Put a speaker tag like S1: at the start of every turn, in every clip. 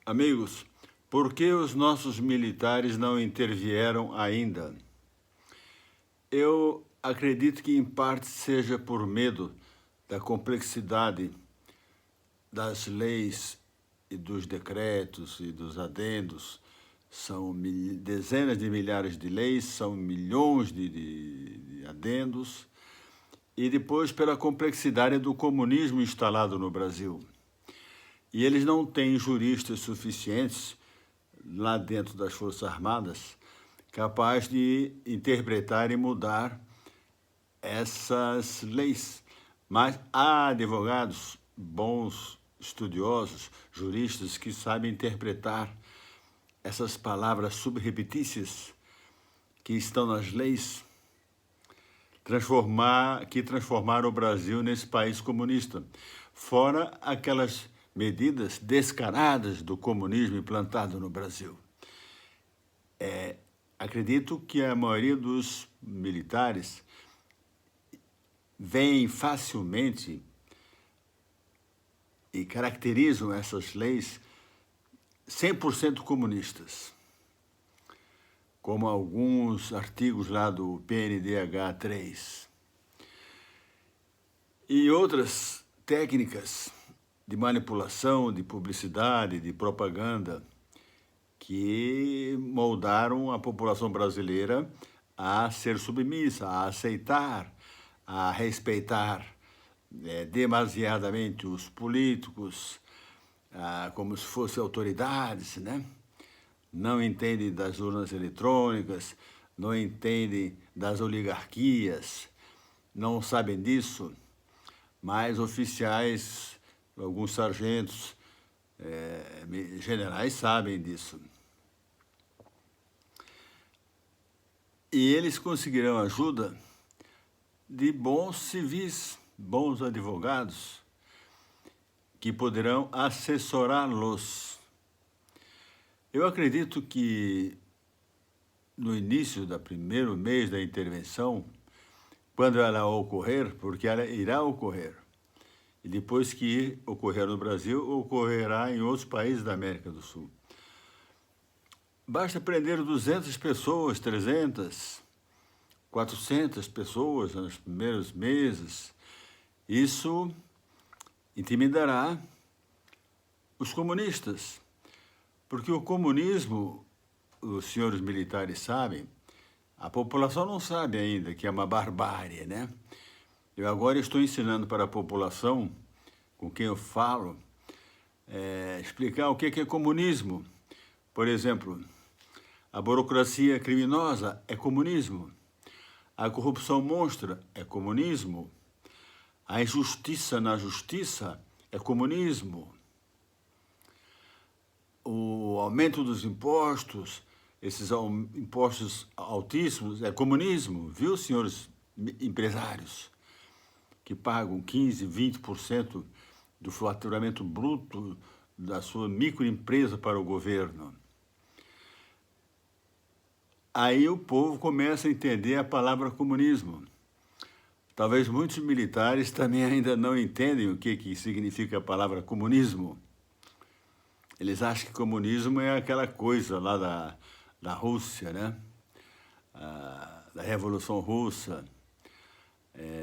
S1: Amigos, por que os nossos militares não intervieram ainda? Eu acredito que, em parte, seja por medo da complexidade das leis e dos decretos e dos adendos. São dezenas de milhares de leis, são milhões de adendos, e depois pela complexidade do comunismo instalado no Brasil. E eles não têm juristas suficientes lá dentro das Forças Armadas capazes de interpretar e mudar essas leis. Mas há advogados bons, estudiosos, juristas que sabem interpretar essas palavras subrepetícias que estão nas leis, que transformaram o Brasil nesse país comunista, fora aquelas medidas descaradas do comunismo implantado no Brasil. Acredito que a maioria dos militares veem facilmente e caracterizam essas leis 100% comunistas, como alguns artigos lá do PNDH 3. E outras técnicas de manipulação, de publicidade, de propaganda, que moldaram a população brasileira a ser submissa, a aceitar, a respeitar demasiadamente os políticos, como se fossem autoridades, né? Não entendem das urnas eletrônicas, não entendem das oligarquias, não sabem disso, mas oficiais, alguns sargentos, generais sabem disso. E eles conseguirão ajuda de bons civis, bons advogados, que poderão assessorá-los. Eu acredito que no início do primeiro mês da intervenção, quando ela ocorrer, porque ela irá ocorrer, e depois que ocorrer no Brasil, ocorrerá em outros países da América do Sul. Basta prender 200 pessoas, 300, 400 pessoas nos primeiros meses. Isso intimidará os comunistas, porque o comunismo, os senhores militares sabem, a população não sabe ainda que é uma barbárie, né? Eu agora estou ensinando para a população com quem eu falo explicar o que é comunismo. Por exemplo, a burocracia criminosa é comunismo, a corrupção monstra é comunismo, a injustiça na justiça é comunismo, o aumento dos impostos, esses impostos altíssimos, é comunismo, viu, senhores empresários, que pagam 15%, 20% do faturamento bruto da sua microempresa para o governo. Aí o povo começa a entender a palavra comunismo. Talvez muitos militares também ainda não entendem o que significa a palavra comunismo. Eles acham que comunismo é aquela coisa lá da Rússia, né? Da Revolução Russa,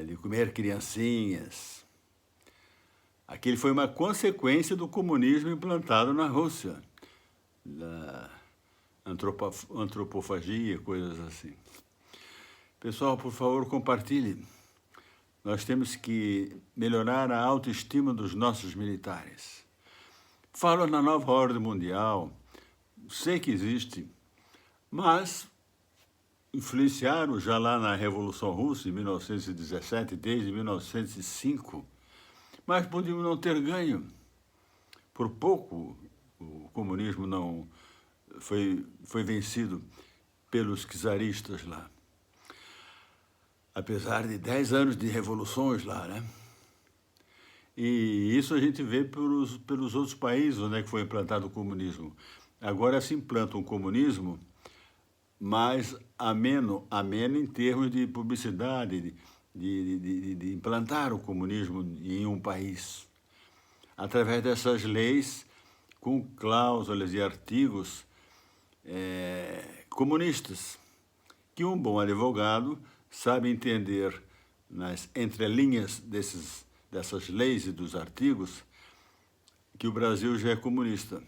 S1: de comer criancinhas. Aquele foi uma consequência do comunismo implantado na Rússia, da antropofagia, coisas assim. Pessoal, por favor, compartilhe. Nós temos que melhorar a autoestima dos nossos militares. Falo na nova ordem mundial, sei que existe, mas influenciaram já lá na Revolução Russa, em 1917, desde 1905, mas podiam não ter ganho. Por pouco, o comunismo não foi vencido pelos czaristas lá. Apesar de 10 anos de revoluções lá, né? E isso a gente vê pelos outros países onde é que foi implantado o comunismo. Agora se implanta um comunismo mais ameno em termos de publicidade, de implantar o comunismo em um país. Através dessas leis com cláusulas e artigos comunistas, que um bom advogado sabe entender nas entrelinhas dessas leis e dos artigos que o Brasil já é comunista.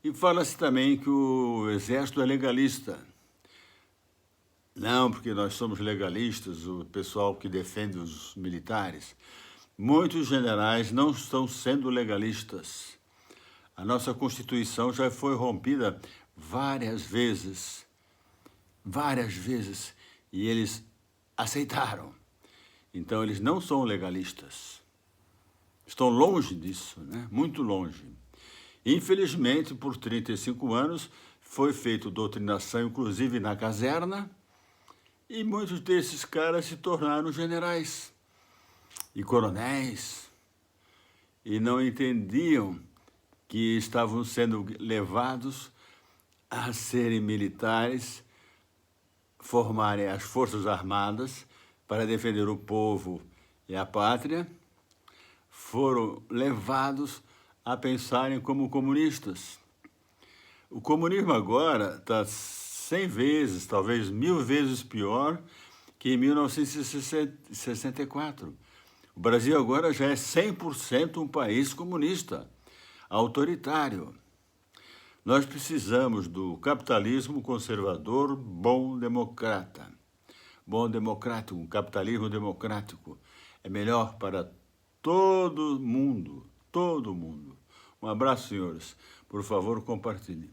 S1: E fala-se também que o Exército é legalista. Não, porque nós somos legalistas, o pessoal que defende os militares. Muitos generais não estão sendo legalistas. A nossa Constituição já foi rompida várias vezes, e eles aceitaram. Então, eles não são legalistas. Estão longe disso, né? Muito longe. Infelizmente, por 35 anos, foi feita doutrinação, inclusive na caserna, e muitos desses caras se tornaram generais e coronéis, e não entendiam que estavam sendo levados a serem militares, formarem as Forças Armadas para defender o povo e a pátria. Foram levados a pensarem como comunistas. O comunismo agora está 100 vezes, talvez 1000 vezes pior que em 1964. O Brasil agora já é 100% um país comunista, autoritário. Nós precisamos do capitalismo conservador bom democrata. Bom democrático, um capitalismo democrático. É melhor para todo mundo, todo mundo. Um abraço, senhores. Por favor, compartilhem.